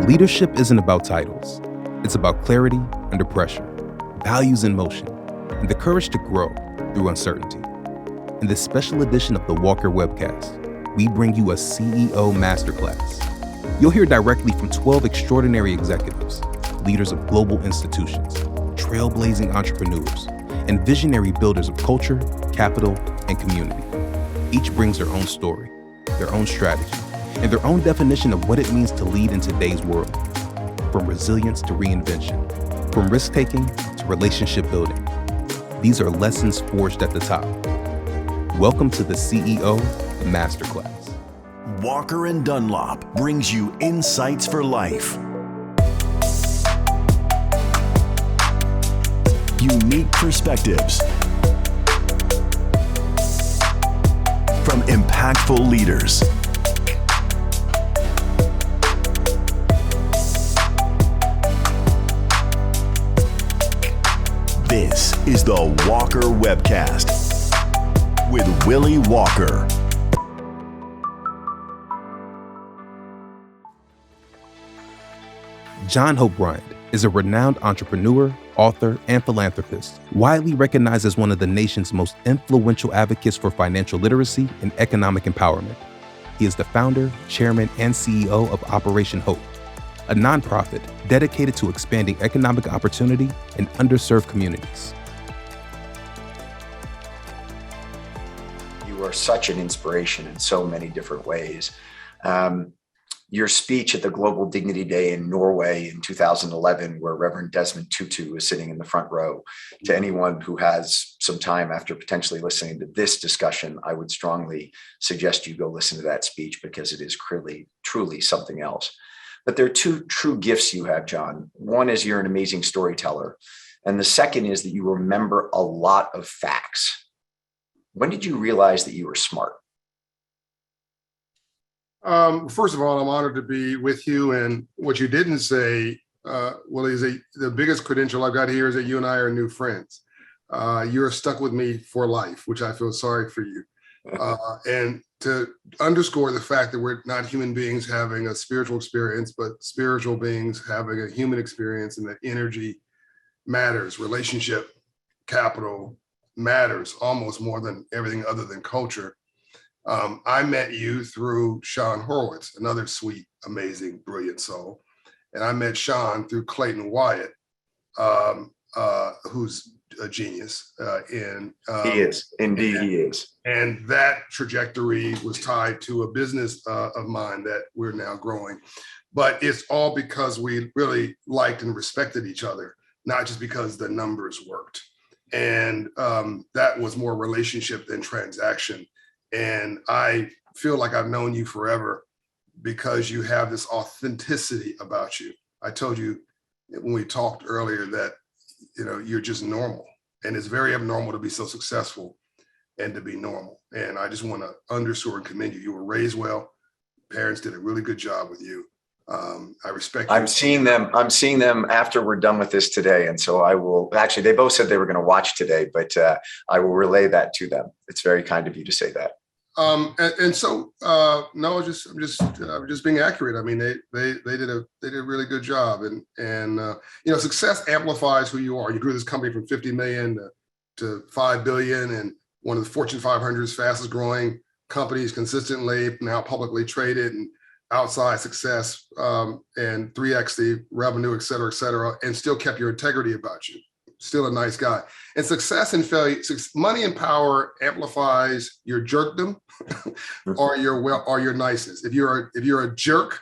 Leadership isn't about titles. It's about clarity under pressure, values in motion, and the courage to grow through uncertainty. In this special edition of the Walker Webcast, we bring you a CEO Masterclass. You'll hear directly from 12 extraordinary executives, leaders of global institutions, trailblazing entrepreneurs, and visionary builders of culture, capital, and community. Each brings their own story, their own strategy, and their own definition of what it means to lead in today's world. From resilience to reinvention, from risk-taking to relationship building. These are lessons forged at the top. Welcome to the CEO Masterclass. Walker & Dunlop brings you insights for life. Unique perspectives from impactful leaders. This is the Walker Webcast with Willy Walker. John Hope Bryant is a renowned entrepreneur, author, and philanthropist, widely recognized as one of the nation's most influential advocates for financial literacy and economic empowerment. He is the founder, chairman, and CEO of Operation Hope, a nonprofit dedicated to expanding economic opportunity in underserved communities. You are such an inspiration in so many different ways. Your speech at the Global Dignity Day in Norway in 2011, where Reverend Desmond Tutu was sitting in the front row, to anyone who has some time after potentially listening to this discussion, I would strongly suggest you go listen to that speech because it is truly something else. But there are two true gifts you have, John. One is you're an amazing storyteller. And the second is that you remember a lot of facts. When did you realize that you were smart? First of all, I'm honored to be with you. And what you didn't say, Willie, is the biggest credential I've got here is that you and I are new friends. You're stuck with me for life, which I feel sorry for you. And to underscore the fact that we're not human beings having a spiritual experience, but spiritual beings having a human experience, and that energy matters, relationship, capital matters almost more than everything other than culture. I met you through Sean Horowitz, another sweet, amazing, brilliant soul. And I met Sean through Clayton Wyatt, who's a genius. He is. Indeed, he is. And that trajectory was tied to a business of mine that we're now growing. But it's all because we really liked and respected each other, not just because the numbers worked. And that was more relationship than transaction. And I feel like I've known you forever because you have this authenticity about you. I told you when we talked earlier that, you're just normal, and it's very abnormal to be so successful and to be normal. And I just want to underscore and commend you. You were raised well. Parents did a really good job with you. I respect you. I'm seeing them after we're done with this today. And so I will actually, they both said they were going to watch today, but I will relay that to them. It's very kind of you to say that. No, I'm just being accurate. I mean, they did a really good job, and success amplifies who you are. You grew this company from 50 million to 5 billion, and one of the Fortune 500's fastest growing companies consistently, now publicly traded, and outside success, and 3x the revenue, et cetera, and still kept your integrity about you. Still a nice guy. And success and failure, money and power amplifies your jerkdom or your niceness. If you're a jerk,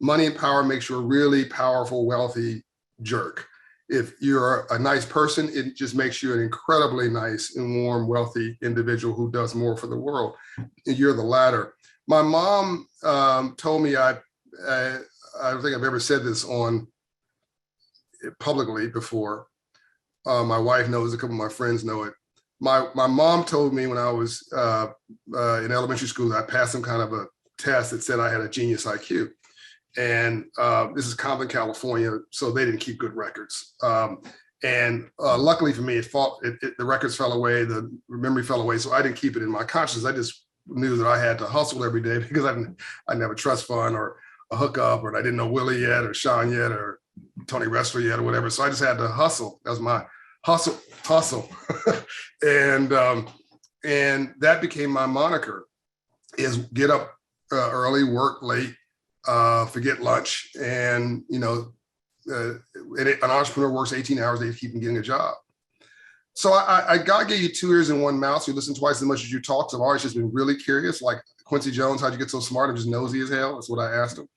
money and power makes you a really powerful, wealthy jerk. If you're a nice person, it just makes you an incredibly nice and warm, wealthy individual who does more for the world. You're the latter. My mom told me, I don't think I've ever said this on publicly before. My wife knows, a couple of my friends know it. My mom told me when I was in elementary school that I passed some kind of a test that said I had a genius IQ. And this is Compton, California, so they didn't keep good records. And luckily for me, the records fell away, the memory fell away, so I didn't keep it in my consciousness. I just knew that I had to hustle every day because I didn't have a trust fund or a hookup, or I didn't know Willy yet, or Sean yet, or Tony Wrestler yet, or whatever. So I just had to hustle. That was my hustle. and that became my moniker, is get up early, work late, forget lunch. And, an entrepreneur works 18 hours, they keep getting a job. So God gave you 2 ears and 1 mouth. So you listen twice as much as you talk. So I've always just been really curious. Like Quincy Jones, how'd you get so smart? I'm just nosy as hell. That's what I asked him.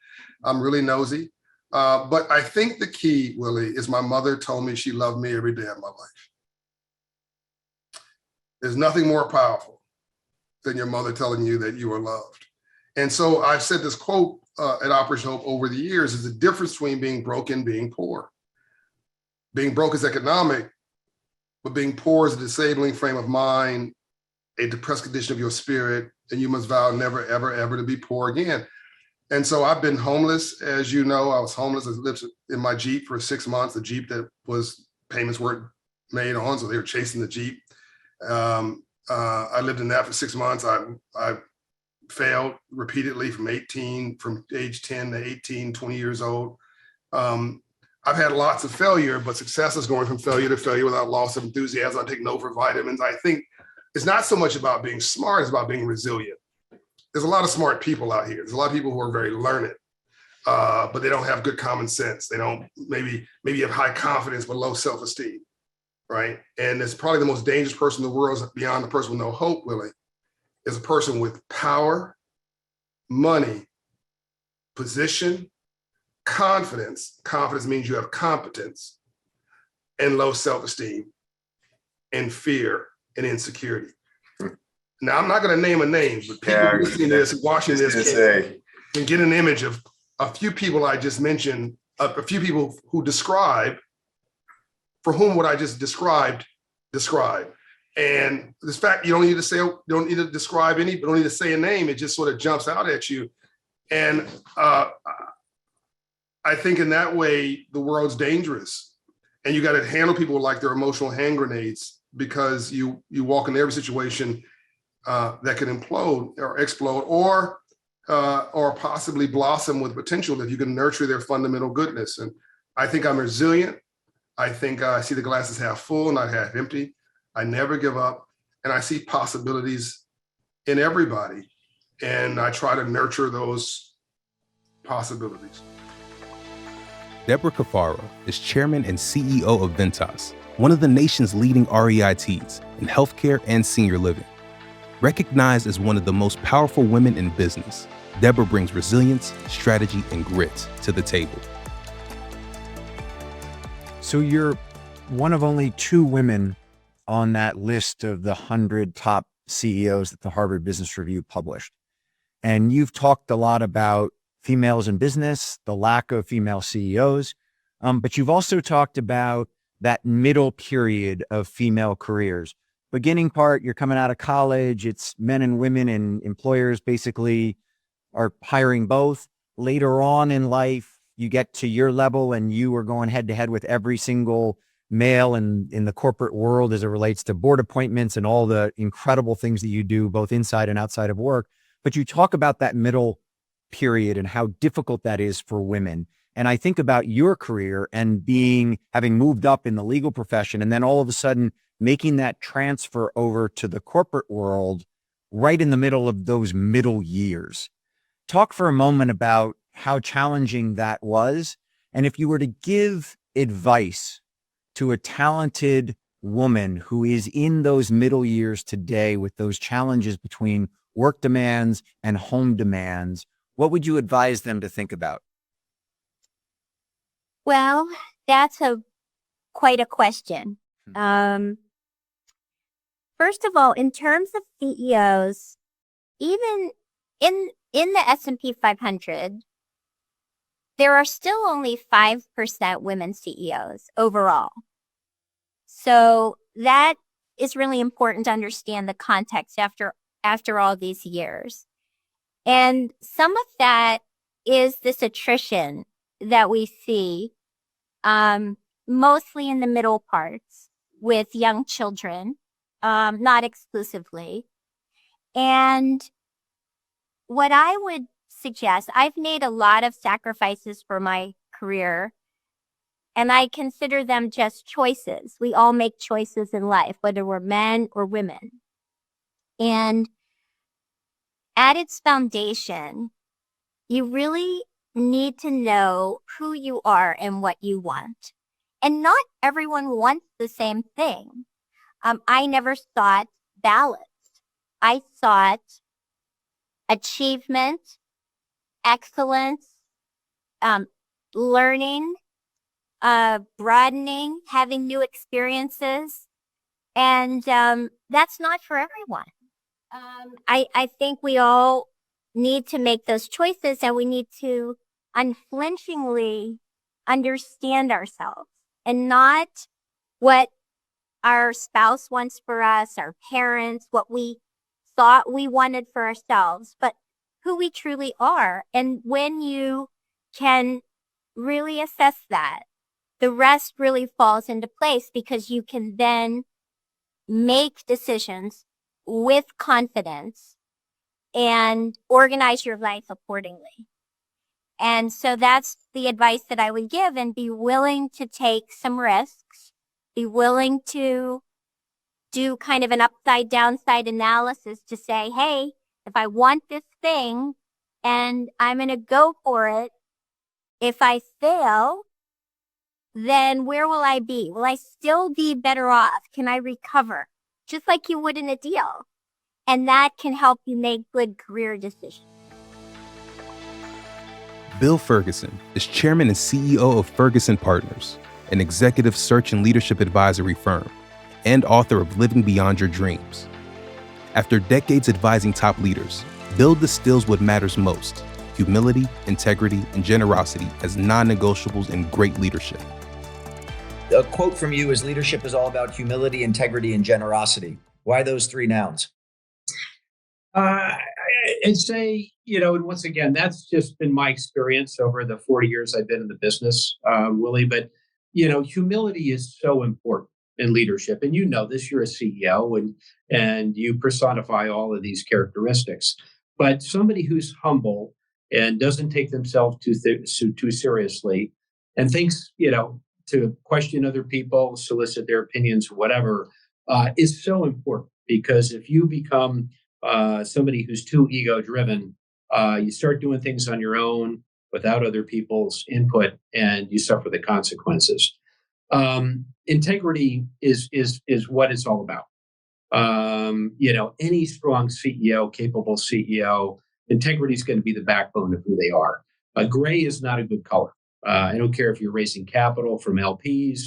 I'm really nosy. But I think the key, Willy, is my mother told me she loved me every day of my life. There's nothing more powerful than your mother telling you that you are loved. And so I've said this quote at Operation Hope over the years, is the difference between being broke and being poor. Being broke is economic, but being poor is a disabling frame of mind, a depressed condition of your spirit, and you must vow never, ever, ever to be poor again. And so I've been homeless. As you know, I was homeless. I lived in my Jeep for 6 months, the Jeep that payments weren't made on, so they were chasing the Jeep. I lived in that for 6 months. I failed repeatedly from age 10 to 18, 20 years old. I've had lots of failure, but success is going from failure to failure without loss of enthusiasm. I take no for vitamins. I think it's not so much about being smart, it's about being resilient. There's a lot of smart people out here. There's a lot of people who are very learned, but they don't have good common sense. They don't, maybe have high confidence, but low self-esteem, right? And it's probably the most dangerous person in the world, beyond the person with no hope, Willy, is a person with power, money, position, confidence. Confidence means you have competence, and low self-esteem, and fear and insecurity. Now, I'm not going to name a name, but people listening to this, watching this, can get an image of a few people I just mentioned, a few people who for whom what I just described. And this fact, you don't need to describe any, but don't need to say a name. It just sort of jumps out at you. And I think in that way, the world's dangerous. And you got to handle people like they're emotional hand grenades, because you walk into every situation that can implode or explode, or possibly blossom with potential if you can nurture their fundamental goodness. And I think I'm resilient. I think I see the glasses half full, not half empty. I never give up, and I see possibilities in everybody, and I try to nurture those possibilities. Debra Cafaro is chairman and CEO of Ventas, one of the nation's leading REITs in healthcare and senior living. Recognized as one of the most powerful women in business, Debra brings resilience, strategy, and grit to the table. So you're one of only 2 women on that list of the 100 top CEOs that the Harvard Business Review published. And you've talked a lot about females in business, the lack of female CEOs, but you've also talked about that middle period of female careers. Beginning part, you're coming out of college, it's men and women, and employers basically are hiring both. Later on in life, you get to your level and you are going head to head with every single male in the corporate world as it relates to board appointments and all the incredible things that you do both inside and outside of work. But you talk about that middle period and how difficult that is for women. And I think about your career and having moved up in the legal profession, and then all of a sudden making that transfer over to the corporate world right in the middle of those middle years. Talk for a moment about how challenging that was. And if you were to give advice to a talented woman who is in those middle years today with those challenges between work demands and home demands, what would you advise them to think about? Well, that's quite a question. First of all, in terms of CEOs, even in the S&P 500, there are still only 5% women CEOs overall. So that is really important to understand the context after all these years. And some of that is this attrition that we see, mostly in the middle parts with young children, not exclusively. And what I would suggest, I've made a lot of sacrifices for my career, and I consider them just choices. We all make choices in life, whether we're men or women. And at its foundation, you really need to know who you are and what you want. And not everyone wants the same thing. I never sought balance. I sought achievement, excellence, learning, broadening, having new experiences. And that's not for everyone. I think we all need to make those choices, and we need to unflinchingly understand ourselves, and not what our spouse wants for us, our parents, what we thought we wanted for ourselves, but who we truly are. And when you can really assess that, the rest really falls into place, because you can then make decisions with confidence and organize your life accordingly. And so that's the advice that I would give, and be willing to take some risks, be willing to do kind of an upside downside analysis to say, hey, if I want this thing and I'm going to go for it, if I fail, then where will I be? Will I still be better off? Can I recover? Just like you would in a deal. And that can help you make good career decisions. Bill Ferguson is chairman and CEO of Ferguson Partners, an executive search and leadership advisory firm, and author of Living Beyond Your Dreams. After decades advising top leaders, Bill distills what matters most: humility, integrity, and generosity as non-negotiables in great leadership. A quote from you is, leadership is all about humility, integrity, and generosity. Why those three nouns? I'd say, and once again, that's just been my experience over the 40 years I've been in the business, Willy. But, humility is so important in leadership. And this, you're a CEO and you personify all of these characteristics. But somebody who's humble and doesn't take themselves too seriously and thinks, to question other people, solicit their opinions, whatever, is so important. Because if you become somebody who's too ego-driven, you start doing things on your own without other people's input, and you suffer the consequences. Integrity is what it's all about. Any strong CEO, capable CEO, integrity is going to be the backbone of who they are. Gray is not a good color. I don't care if you're raising capital from LPs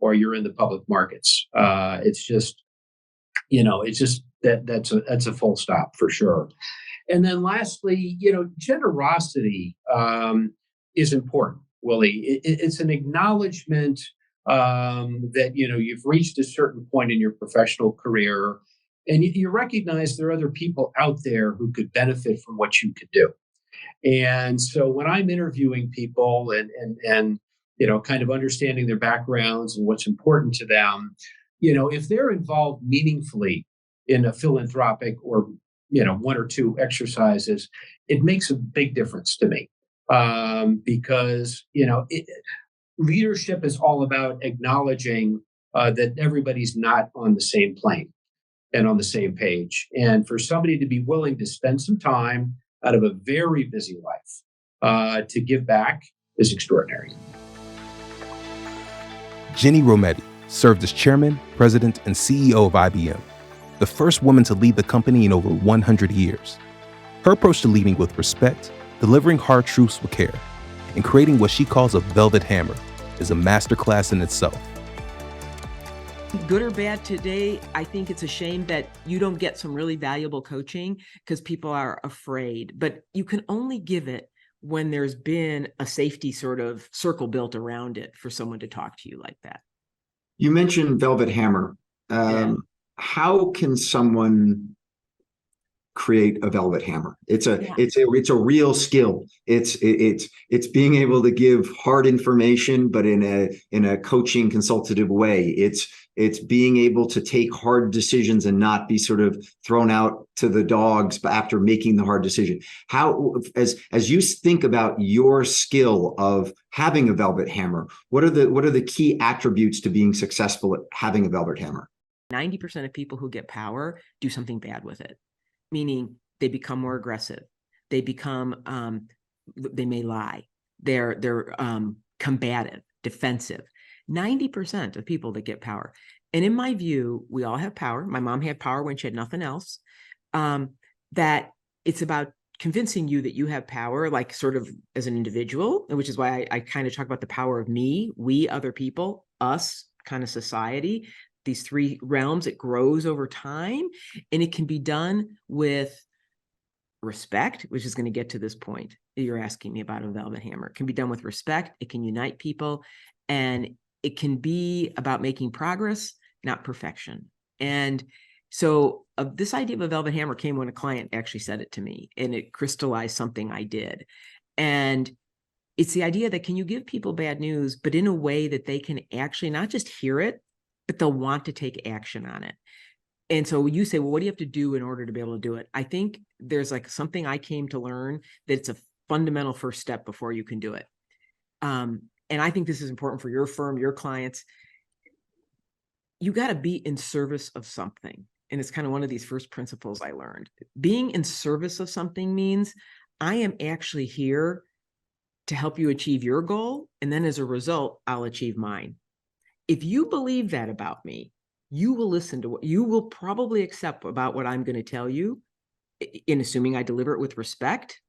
or you're in the public markets. It's just that's a full stop for sure. And then lastly, generosity is important, Willy. It's an acknowledgement that, you've reached a certain point in your professional career, and you recognize there are other people out there who could benefit from what you could do. And so when I'm interviewing people and kind of understanding their backgrounds and what's important to them, if they're involved meaningfully in a philanthropic or, one or two exercises, it makes a big difference to me. Because, leadership is all about acknowledging that everybody's not on the same plane and on the same page. And for somebody to be willing to spend some time out of a very busy life to give back is extraordinary. Ginni Rometty served as chairman, president, and CEO of IBM, the first woman to lead the company in over 100 years. Her approach to leading with respect, delivering hard truths with care, and creating what she calls a velvet hammer is a masterclass in itself. Good or bad today, I think it's a shame that you don't get some really valuable coaching because people are afraid, but you can only give it when there's been a safety sort of circle built around it for someone to talk to you like that. You mentioned velvet hammer. How can someone create a velvet hammer? It's a real skill. It's being able to give hard information, but in a coaching, consultative way. It's It's being able to take hard decisions and not be sort of thrown out to the dogs after making the hard decision. How, as you think about your skill of having a velvet hammer, what are the key attributes to being successful at having a velvet hammer? 90% of people who get power do something bad with it, meaning they become more aggressive. They become, they may lie. They're combative, defensive. 90% of people that get power. And in my view, we all have power. My mom had power when she had nothing else. That it's about convincing you that you have power, like sort of as an individual, which is why I kind of talk about the power of me, we, other people, us, kind of society, these three realms. It grows over time, and it can be done with respect, which is going to get to this point you're asking me about a velvet hammer. It can be done with respect. It can unite people, and it can be about making progress, not perfection. And so this idea of a velvet hammer came when a client actually said it to me, and it crystallized something I did. And it's the idea that can you give people bad news, but in a way that they can actually not just hear it, but they'll want to take action on it. And so you say, well, what do you have to do in order to be able to do it? I think there's like something I came to learn that it's a fundamental first step before you can do it. And I think this is important for your firm, your clients. You got to be in service of something. And it's kind of one of these first principles I learned. Being in service of something means I am actually here to help you achieve your goal. And then as a result, I'll achieve mine. If you believe that about me, you will listen to what you will probably accept about what I'm going to tell you. In assuming I deliver it with respect,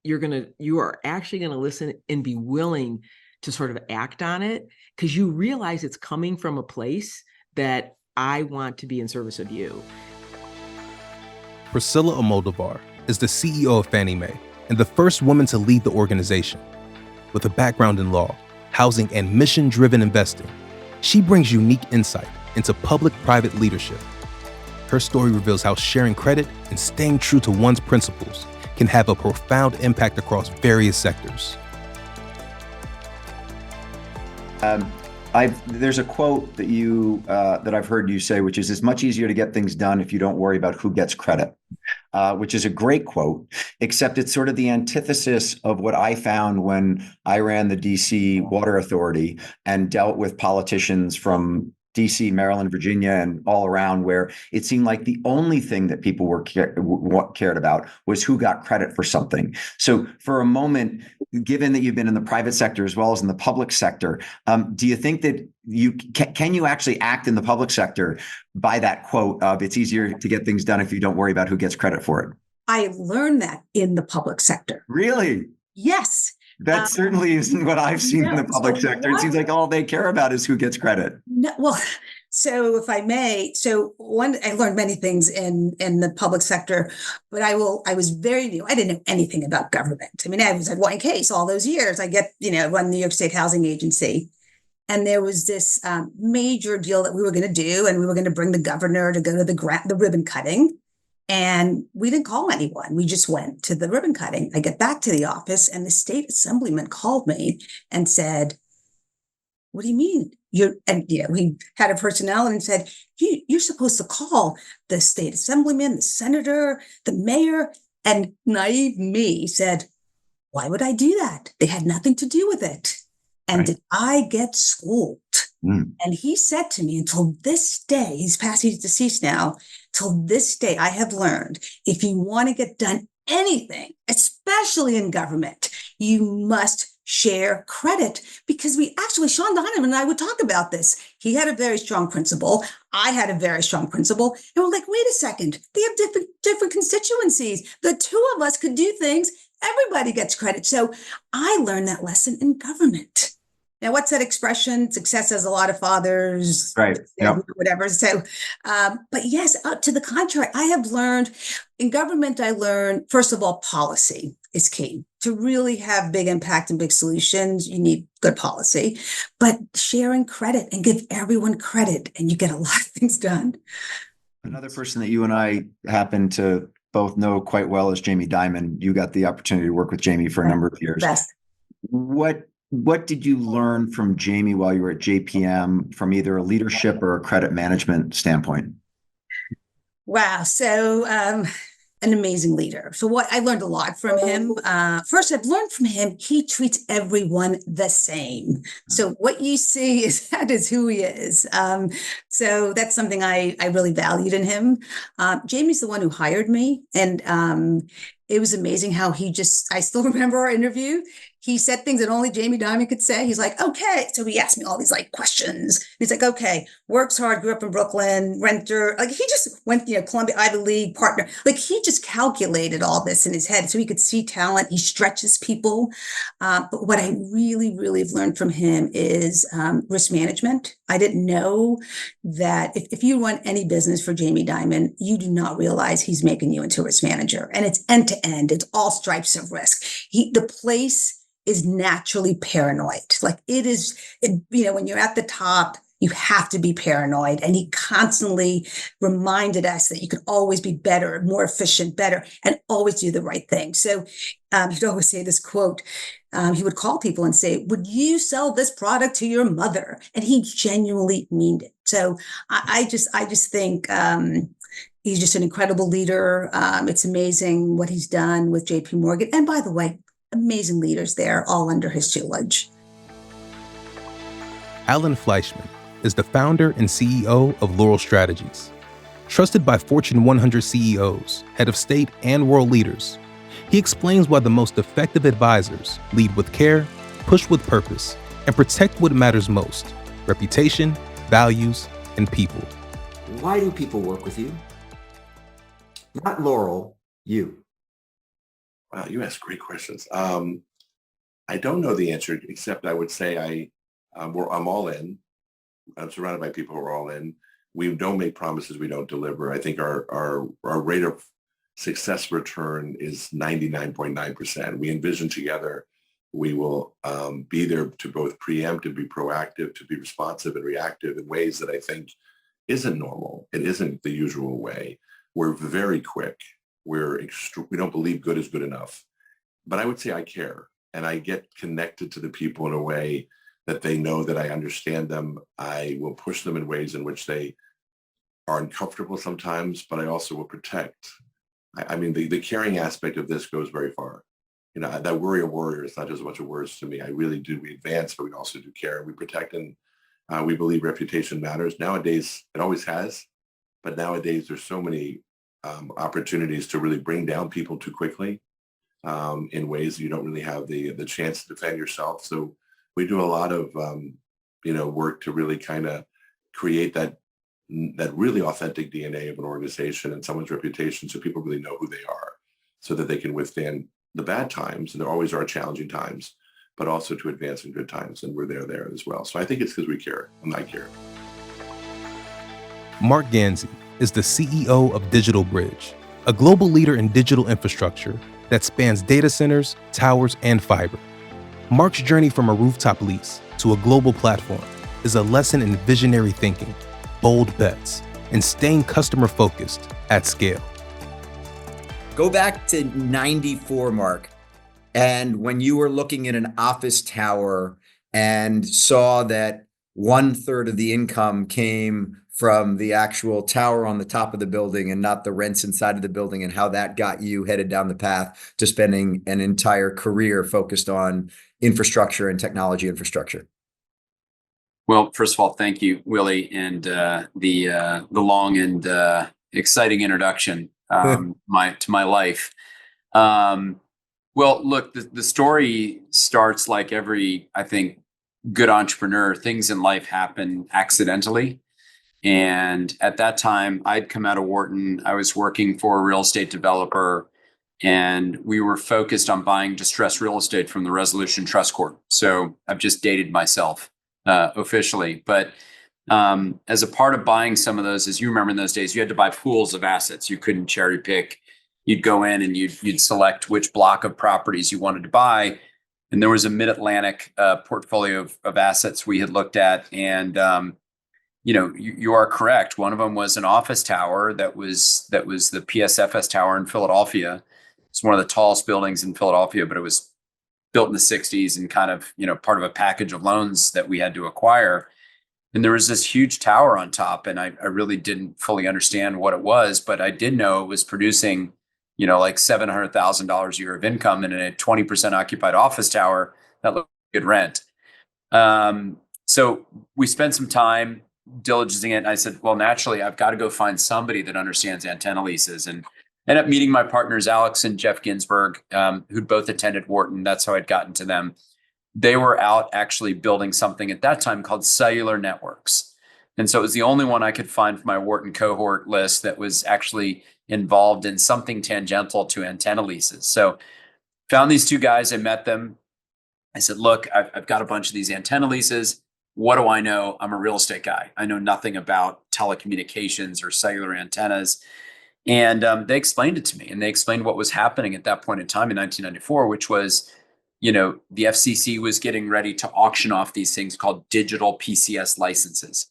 you are actually going to listen and be willing to sort of act on it because you realize it's coming from a place that I want to be in service of you. Priscilla Almodovar is the CEO of Fannie Mae and the first woman to lead the organization. With a background in law, housing, and mission-driven investing, she brings unique insight into public-private leadership. Her story reveals how sharing credit and staying true to one's principles can have a profound impact across various sectors. There's a quote that I've heard you say, which is, "It's much easier to get things done if you don't worry about who gets credit," which is a great quote, except it's sort of the antithesis of what I found when I ran the DC Water Authority and dealt with politicians from DC, Maryland, Virginia, and all around, where it seemed like the only thing that people cared about was who got credit for something. So for a moment, given that you've been in the private sector as well as in the public sector, do you think that can you actually act in the public sector by that quote of "it's easier to get things done if you don't worry about who gets credit for it"? I learned that in the public sector. Really? Yes. That certainly isn't what I've seen in the public sector. It seems like all they care about is who gets credit. No, well, so if I may, I learned many things in the public sector, but I was very new. I didn't know anything about government. I mean, I was at one case all those years. I run the New York State Housing Agency. And there was this major deal that we were going to do, and we were going to bring the governor to go to the ribbon cutting. And we didn't call anyone. We just went to the ribbon cutting. I get back to the office, and the state assemblyman called me and said, "What do you mean? He had a personnel and said, you're supposed to call the state assemblyman, the senator, the mayor." And naive me said, "Why would I do that? They had nothing to do with it." And right. Did I get schooled? And he said to me, until this day, he's deceased now, till this day, I have learned, if you want to get done anything, especially in government, you must share credit. Because Sean Donovan and I would talk about this. He had a very strong principle. I had a very strong principle. And we're like, wait a second, they have different constituencies. The two of us could do things. Everybody gets credit. So I learned that lesson in government. Now, what's that expression? Success has a lot of fathers, right? Yep. Whatever. So, but yes, to the contrary, I have learned in government, first of all, policy is key. To really have big impact and big solutions, you need good policy, but sharing credit and give everyone credit, and you get a lot of things done. Another person that you and I happen to both know quite well is Jamie Dimon. You got the opportunity to work with Jamie for a number of years. Best. What What did you learn from Jamie while you were at JPM from either a leadership or a credit management standpoint? Wow. So, an amazing leader. So what I learned a lot from him. First, I've learned from him, he treats everyone the same. So what you see is that is who he is. So that's something I really valued in him. Jamie's the one who hired me. And it was amazing how I still remember our interview. He said things that only Jamie Dimon could say. He's like, okay. So he asked me all these like questions. He's like, okay, works hard, grew up in Brooklyn, renter. Like he just went, Columbia Ivy League partner. Like he just calculated all this in his head so he could see talent. He stretches people. But what I really, really have learned from him is risk management. I didn't know that if you run any business for Jamie Dimon, you do not realize he's making you into a risk manager. And it's end to end. It's all stripes of risk. The place is naturally paranoid. Like it is, when you're at the top, you have to be paranoid. And he constantly reminded us that you can always be better, more efficient, better, and always do the right thing. So he'd always say this quote. He would call people and say, would you sell this product to your mother? And he genuinely meant it. So I just think he's just an incredible leader. It's amazing what he's done with JP Morgan. And by the way, amazing leaders there, all under his tutelage. Alan Fleischmann is the founder and CEO of Laurel Strategies. Trusted by Fortune 100 CEOs, head of state, and world leaders, he explains why the most effective advisors lead with care, push with purpose, and protect what matters most: reputation, values, and people. Why do people work with you? Not Laurel, you. Wow, you ask great questions. I don't know the answer, except I would say I'm all in. I'm surrounded by people who are all in. We don't make promises we don't deliver. I think our rate of success return is 99.9%. We envision together we will be there to both preempt and be proactive, to be responsive and reactive in ways that I think isn't normal. It isn't the usual way. We're very quick. We don't believe good is good enough. But I would say I care, and I get connected to the people in a way that they know that I understand them. I will push them in ways in which they are uncomfortable sometimes, but I also will protect. I mean, the caring aspect of this goes very far. That warrior is not just a bunch of words to me. I really do. We advance, but we also do care. We protect, and we believe reputation matters. Nowadays, it always has, but nowadays there's so many opportunities to really bring down people too quickly in ways you don't really have the chance to defend yourself. So we do a lot of work to really kind of create that really authentic DNA of an organization and someone's reputation, so people really know who they are, so that they can withstand the bad times, and there always are challenging times, but also to advance in good times, and we're there as well. So I think it's because we care, and I care. Marc Ganzi is the CEO of Digital Bridge, a global leader in digital infrastructure that spans data centers, towers, and fiber. Marc's journey from a rooftop lease to a global platform is a lesson in visionary thinking, bold bets, and staying customer-focused at scale. Go back to 94, Marc, and when you were looking at an office tower and saw that 1/3 of the income came from the actual tower on the top of the building and not the rents inside of the building, and how that got you headed down the path to spending an entire career focused on infrastructure and technology infrastructure. Well, first of all, thank you, Willy, and the long and exciting introduction to my life. Well, look, the story starts like every, I think, good entrepreneur. Things in life happen accidentally. And at that time, I'd come out of Wharton. I was working for a real estate developer, and we were focused on buying distressed real estate from the Resolution Trust Corp. So I've just dated myself officially. But as a part of buying some of those, as you remember in those days, you had to buy pools of assets. You couldn't cherry pick. You'd go in and you'd select which block of properties you wanted to buy. And there was a Mid-Atlantic portfolio of assets we had looked at. And you are correct. One of them was an office tower that was the PSFS tower in Philadelphia. It's one of the tallest buildings in Philadelphia, but it was built in the 60s and kind of, part of a package of loans that we had to acquire. And there was this huge tower on top, and I really didn't fully understand what it was, but I did know it was producing, like $700,000 a year of income in a 20% occupied office tower that looked like good rent. So we spent some time diligencing it, and I said, well, naturally, I've got to go find somebody that understands antenna leases, and ended up meeting my partners, Alex and Jeff Ginsberg, who'd both attended Wharton. That's how I'd gotten to them. They were out actually building something at that time called cellular networks. And so it was the only one I could find from my Wharton cohort list that was actually involved in something tangential to antenna leases. So found these two guys, I met them. I said, look, I've got a bunch of these antenna leases. What do I know? I'm a real estate guy. I know nothing about telecommunications or cellular antennas. And they explained it to me, and they explained what was happening at that point in time in 1994, which was, the FCC was getting ready to auction off these things called digital PCS licenses.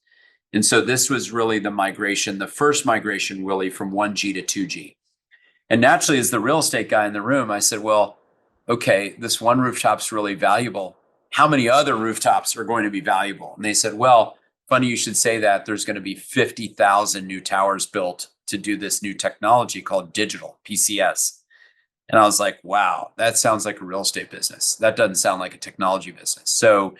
And so this was really the first migration, Willy, from 1G to 2G. And naturally, as the real estate guy in the room, I said, well, okay, this one rooftop's really valuable. How many other rooftops are going to be valuable? And they said, well, funny you should say that. There's going to be 50,000 new towers built to do this new technology called digital PCS. And I was like, wow, that sounds like a real estate business. That doesn't sound like a technology business. So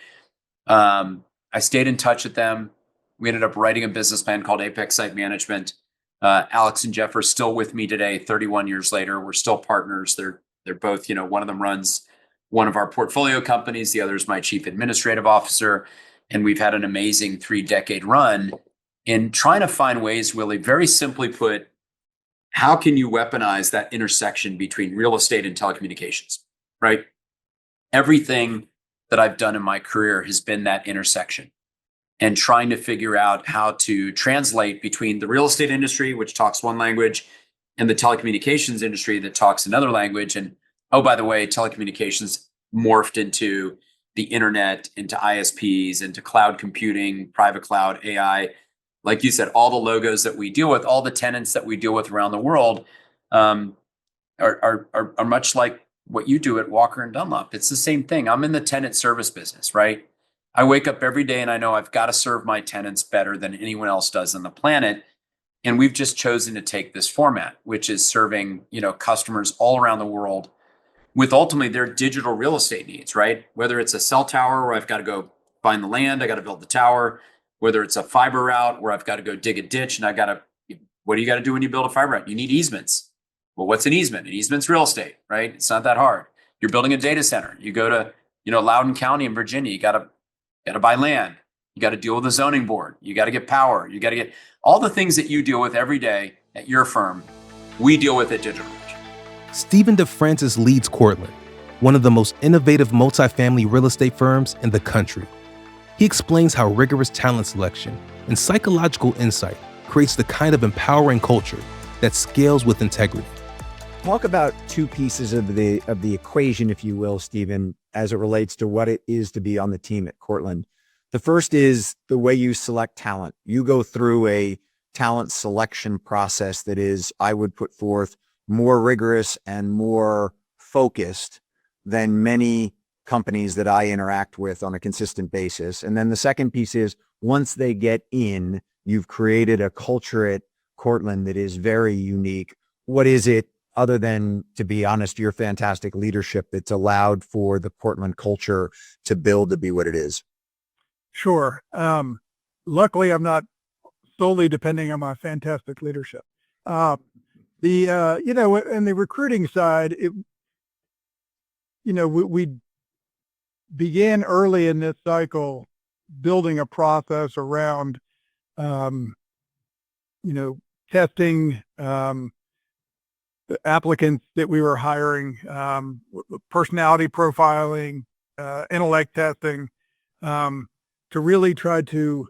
I stayed in touch with them. We ended up writing a business plan called Apex Site Management. Alex and Jeff are still with me today, 31 years later. We're still partners. They're both, one of them runs one of our portfolio companies. The other is my chief administrative officer. And we've had an amazing 3-decade run in trying to find ways, Willy, very simply put, how can you weaponize that intersection between real estate and telecommunications, right? Everything that I've done in my career has been that intersection, and trying to figure out how to translate between the real estate industry, which talks one language, and the telecommunications industry that talks another language. And oh, by the way, telecommunications morphed into the internet, into ISPs, into cloud computing, private cloud, AI. Like you said, all the logos that we deal with, all the tenants that we deal with around the world are much like what you do at Walker and Dunlop. It's the same thing. I'm in the tenant service business, right? I wake up every day and I know I've got to serve my tenants better than anyone else does on the planet. And we've just chosen to take this format, which is serving, customers all around the world with ultimately their digital real estate needs, right? Whether it's a cell tower where I've got to go find the land, I got to build the tower. Whether it's a fiber route where I've got to go dig a ditch and what do you got to do when you build a fiber route? You need easements. Well, what's an easement? An easement's real estate, right? It's not that hard. You're building a data center. You go to, Loudoun County in Virginia, you got to buy land. You got to deal with the zoning board. You got to get power. You got to get all the things that you deal with every day at your firm. We deal with at DigitalBridge. Stephen DeFrancis leads Cortland, one of the most innovative multifamily real estate firms in the country. He explains how rigorous talent selection and psychological insight creates the kind of empowering culture that scales with integrity. Talk about two pieces of the equation, if you will, Stephen, as it relates to what it is to be on the team at Cortland. The first is the way you select talent. You go through a talent selection process that is, I would put forth, more rigorous and more focused than many companies that I interact with on a consistent basis. And then the second piece is, once they get in, you've created a culture at Cortland that is very unique. What is it, other than, to be honest, your fantastic leadership, that's allowed for the Cortland culture to build to be what it is? Sure. Luckily, I'm not solely depending on my fantastic leadership. In the recruiting side, we began early in this cycle building a process around, testing the applicants that we were hiring, personality profiling, intellect testing, to really try to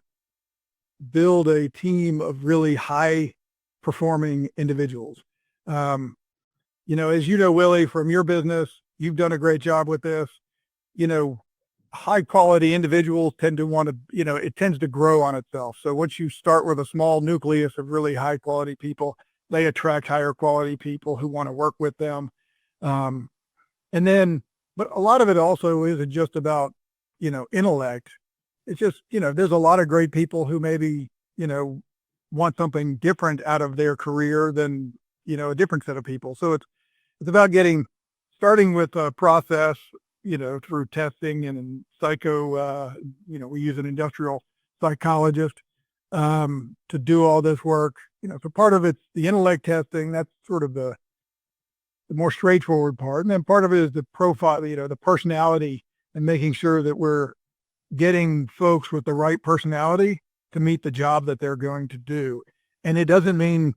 build a team of really high performing individuals. As you know, Willy, from your business, you've done a great job with this. High quality individuals tend to want to, it tends to grow on itself. So once you start with a small nucleus of really high quality people, they attract higher quality people who want to work with them. And then But a lot of it also isn't just about, intellect. It's just, there's a lot of great people who maybe, want something different out of their career than, a different set of people. So it's about starting with a process, through testing and we use an industrial psychologist to do all this work. So part of it's the intellect testing. That's sort of the more straightforward part. And then part of it is the profile, the personality, and making sure that we're getting folks with the right personality to meet the job that they're going to do. And it doesn't mean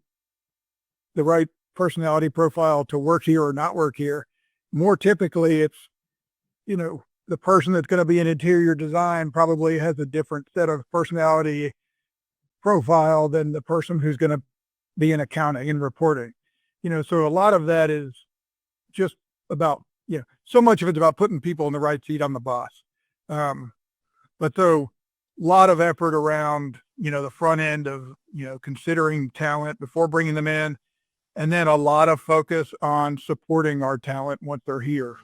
the right personality profile to work here or not work here. More typically, it's, the person that's going to be in interior design probably has a different set of personality profile than the person who's going to be in accounting and reporting. So a lot of that is just about, so much of it's about putting people in the right seat on the bus. But so a lot of effort around, the front end of, considering talent before bringing them in, and then a lot of focus on supporting our talent once they're here.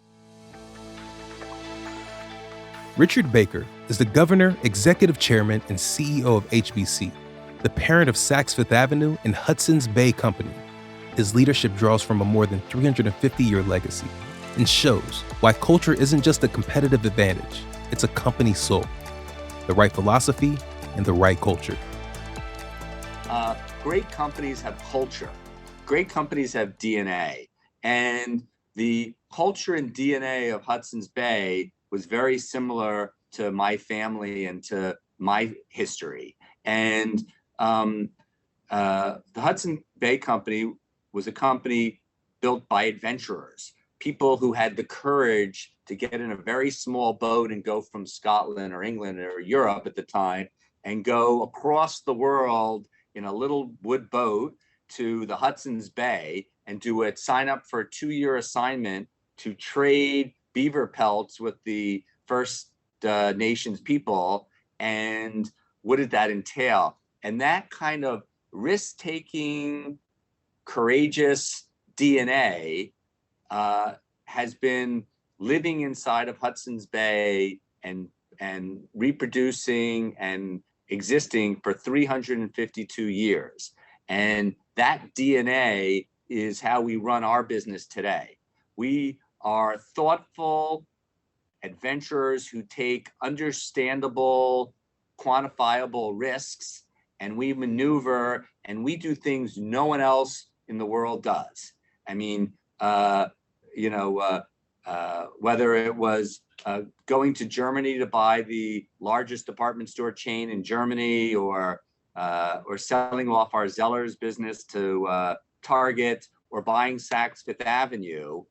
Richard Baker is the governor, executive chairman, and CEO of HBC, the parent of Saks Fifth Avenue and Hudson's Bay Company. His leadership draws from a more than 350-year legacy and shows why culture isn't just a competitive advantage, it's a company soul. The right philosophy and the right culture. Great companies have culture. Great companies have DNA. And the culture and DNA of Hudson's Bay was very similar to my family and to my history. And the Hudson Bay Company was a company built by adventurers, people who had the courage to get in a very small boat and go from Scotland or England or Europe at the time and go across the world in a little wood boat to the Hudson's Bay and sign up for a 2-year assignment to trade beaver pelts with the First Nations people. And what did that entail? And that kind of risk-taking, courageous DNA has been living inside of Hudson's Bay and reproducing and existing for 352 years. And that DNA is how we run our business today. We are thoughtful adventurers who take understandable, quantifiable risks, and we maneuver and we do things no one else in the world does. I mean, whether it was going to Germany to buy the largest department store chain in Germany, or selling off our Zellers business to Target, or buying Saks Fifth Avenue,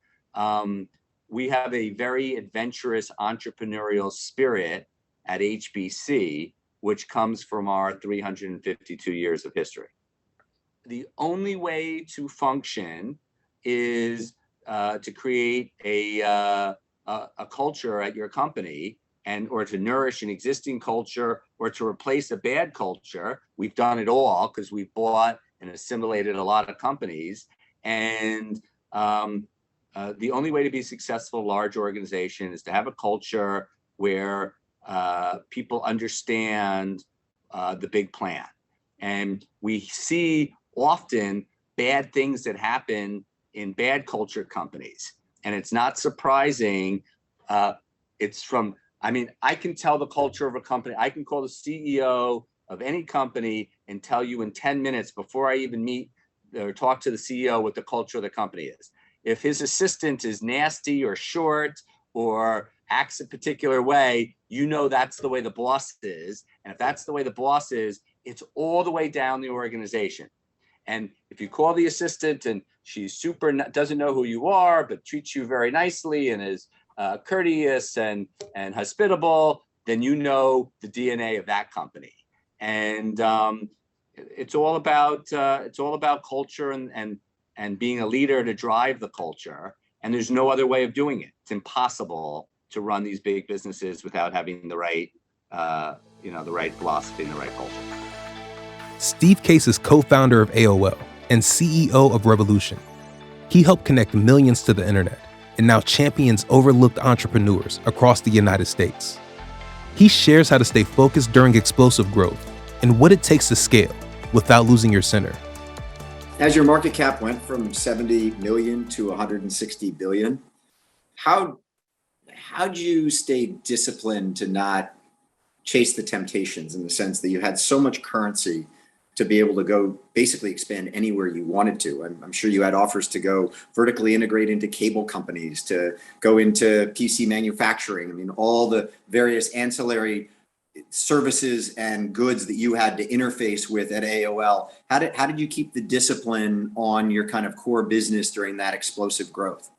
we have a very adventurous entrepreneurial spirit at HBC, which comes from our 352 years of history. The only way to function is to create a culture at your company, or to nourish an existing culture, or to replace a bad culture. We've done it all because we've bought and assimilated a lot of companies. And the only way to be a successful large organization is to have a culture where people understand the big plan. And we see often bad things that happen in bad culture companies. And it's not surprising. I can tell the culture of a company. I can call the CEO of any company and tell you in 10 minutes before I even meet or talk to the CEO what the culture of the company is. If his assistant is nasty or short or acts a particular way, that's the way the boss is. And if that's the way the boss is, it's all the way down the organization. And if you call the assistant and she's doesn't know who you are, but treats you very nicely and is courteous and hospitable, then the DNA of that company. And it's all about culture and being a leader to drive the culture. And there's no other way of doing it. It's impossible to run these big businesses without having the right philosophy and the right culture. Steve Case is co-founder of AOL and CEO of Revolution. He helped connect millions to the internet, and now champions overlooked entrepreneurs across the United States. He shares how to stay focused during explosive growth and what it takes to scale without losing your center. As your market cap went from 70 million to 160 billion, how'd you stay disciplined to not chase the temptations, in the sense that you had so much currency to be able to go basically expand anywhere you wanted to? I'm sure you had offers to go vertically integrate into cable companies, to go into PC manufacturing. I mean, all the various ancillary services and goods that you had to interface with at AOL. How did you keep the discipline on your kind of core business during that explosive growth?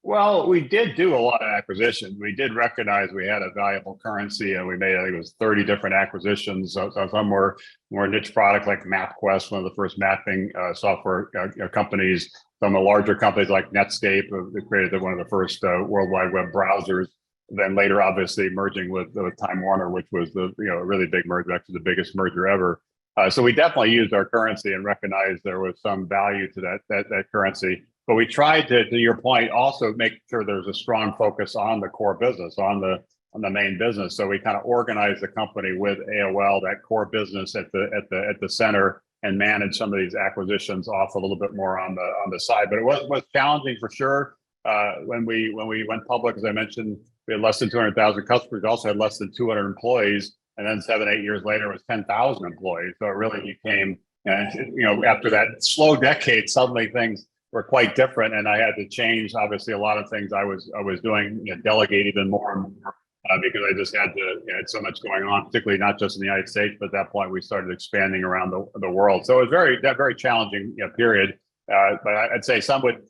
Well, we did do a lot of acquisitions. We did recognize we had a valuable currency, and we made, I think it was 30 different acquisitions. So some were more niche product like MapQuest, one of the first mapping software companies. Some of the larger companies like Netscape, they created one of the first World Wide Web browsers. Then later, obviously, merging with Time Warner, which was a really big merger, actually the biggest merger ever. So we definitely used our currency and recognized there was some value to that currency. But we tried to your point, also make sure there's a strong focus on the core business, on the main business. So we kind of organized the company with AOL, that core business at the center, and manage some of these acquisitions off a little bit more on the side. But it was challenging for sure. When we went public, as I mentioned, we had less than 200,000 customers. We also had less than 200 employees. And then 7-8 years later, it was 10,000 employees. So it really became, after that slow decade, suddenly things were quite different. And I had to change, obviously, a lot of things I was doing, delegate even more and more, because I just had had so much going on, particularly not just in the United States, but at that point we started expanding around the world. So it was very challenging period. But I'd say some would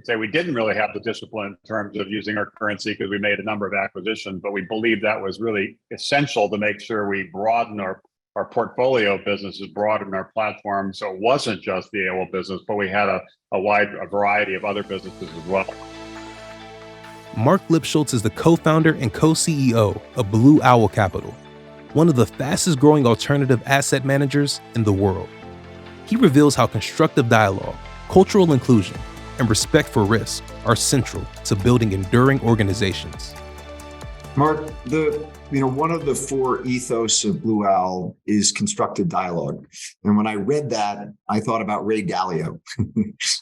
say we didn't really have the discipline in terms of using our currency, because we made a number of acquisitions, but we believed that was really essential to make sure we broaden our portfolio of businesses, broaden our platform. So it wasn't just the AOL business, but we had a variety of other businesses as well. Marc Lipschultz is the co-founder and co-CEO of Blue Owl Capital, one of the fastest growing alternative asset managers in the world. He reveals how constructive dialogue, cultural inclusion, and respect for risk are central to building enduring organizations. Marc, one of the 4 ethos of Blue Owl is constructive dialogue. And when I read that, I thought about Ray Dalio.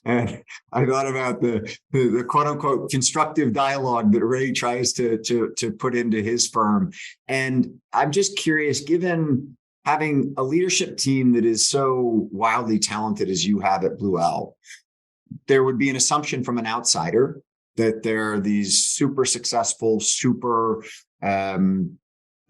And I thought about the quote unquote constructive dialogue that Ray tries to put into his firm. And I'm just curious, given having a leadership team that is so wildly talented as you have at Blue Owl, there would be an assumption from an outsider that there are these super successful, super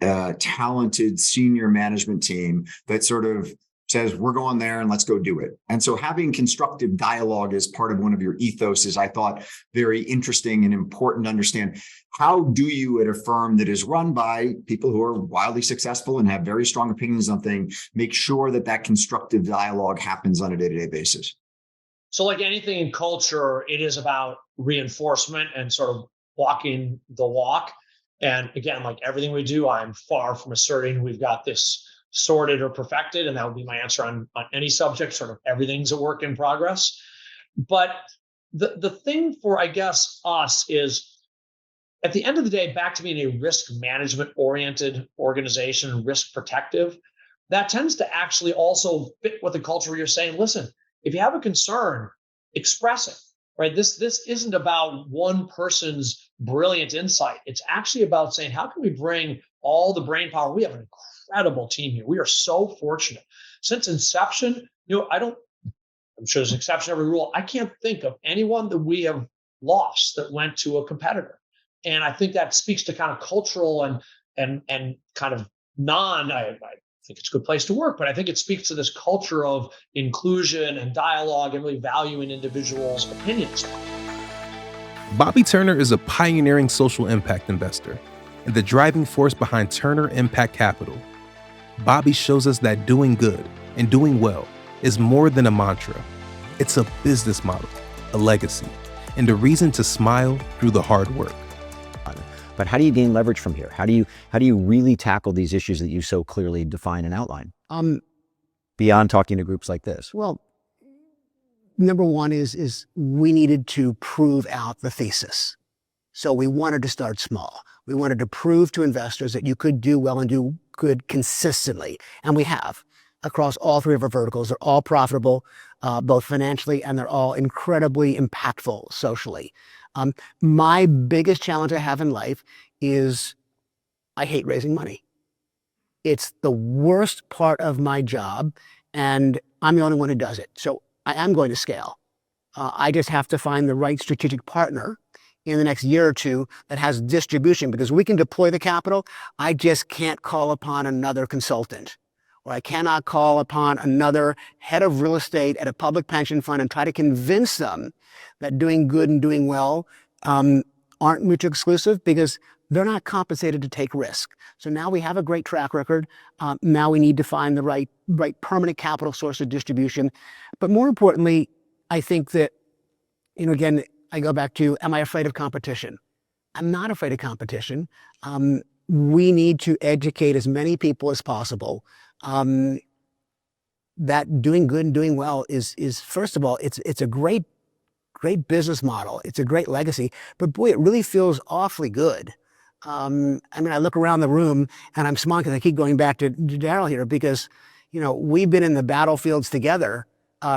talented senior management team that sort of says, we're going there and let's go do it. And so having constructive dialogue as part of one of your ethos is, I thought, very interesting and important to understand. How do you, at a firm that is run by people who are wildly successful and have very strong opinions on things, make sure that constructive dialogue happens on a day-to-day basis? So like anything in culture, it is about reinforcement and sort of walking the walk. And again, like everything we do, I'm far from asserting we've got this sorted or perfected. And that would be my answer on any subject. Sort of everything's a work in progress. But the thing for, I guess, us is, at the end of the day, back to being a risk management oriented organization, risk protective, that tends to actually also fit with the culture where you're saying, listen, if you have a concern, express it, right? This isn't about one person's brilliant insight. It's actually about saying, how can we bring all the brain power? We have an incredible team here. We are so fortunate. Since inception, I'm sure there's an exception to every rule. I can't think of anyone that we have lost that went to a competitor. And I think that speaks to kind of cultural and kind of I think it's a good place to work, but I think it speaks to this culture of inclusion and dialogue and really valuing individuals' opinions. Bobby Turner is a pioneering social impact investor and the driving force behind Turner Impact Capital. Bobby shows us that doing good and doing well is more than a mantra. It's a business model, a legacy, and a reason to smile through the hard work. But how do you gain leverage from here? How do you really tackle these issues that you so clearly define and outline? Beyond talking to groups like this. Well, number one is we needed to prove out the thesis. So we wanted to start small. We wanted to prove to investors that you could do well and do good consistently. And we have across all three of our verticals. They're all profitable, both financially, and they're all incredibly impactful socially. My biggest challenge I have in life is I hate raising money. It's the worst part of my job, and I'm the only one who does it. So I am going to scale. I just have to find the right strategic partner in the next year or two that has distribution, because we can deploy the capital. I just can't call upon another consultant, or I cannot call upon another head of real estate at a public pension fund and try to convince them that doing good and doing well aren't mutually exclusive, because they're not compensated to take risk. So now we have a great track record. Now we need to find the right permanent capital source of distribution. But more importantly, I think that, again, I go back to, am I afraid of competition? I'm not afraid of competition. We need to educate as many people as possible that doing good and doing well is first of all, it's a great business model. It's a great legacy, but boy, it really feels awfully good. I look around the room and I'm smiling because I keep going back to Daryl here, because, we've been in the battlefields together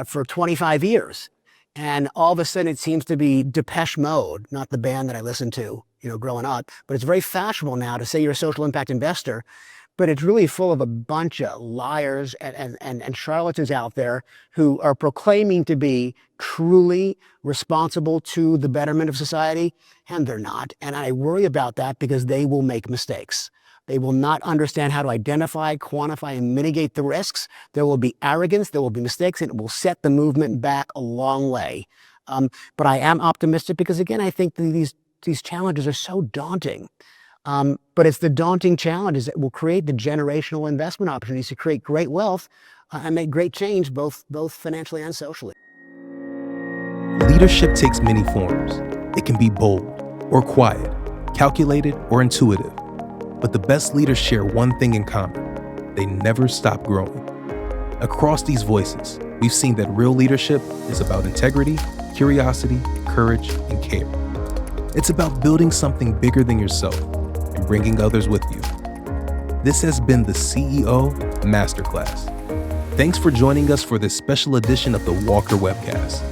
for 25 years. And all of a sudden it seems to be Depeche Mode, not the band that I listened to, growing up, but it's very fashionable now to say you're a social impact investor, but it's really full of a bunch of liars and charlatans out there who are proclaiming to be truly responsible to the betterment of society, and they're not. And I worry about that because they will make mistakes. They will not understand how to identify, quantify, and mitigate the risks. There will be arrogance, there will be mistakes, and it will set the movement back a long way. But I am optimistic because, again, I think that these challenges are so daunting. But it's the daunting challenges that will create the generational investment opportunities to create great wealth and make great change, both financially and socially. Leadership takes many forms. It can be bold or quiet, calculated or intuitive. But the best leaders share one thing in common: they never stop growing. Across these voices, we've seen that real leadership is about integrity, curiosity, courage, and care. It's about building something bigger than yourself and bringing others with you. This has been the CEO Masterclass. Thanks for joining us for this special edition of the Walker Webcast.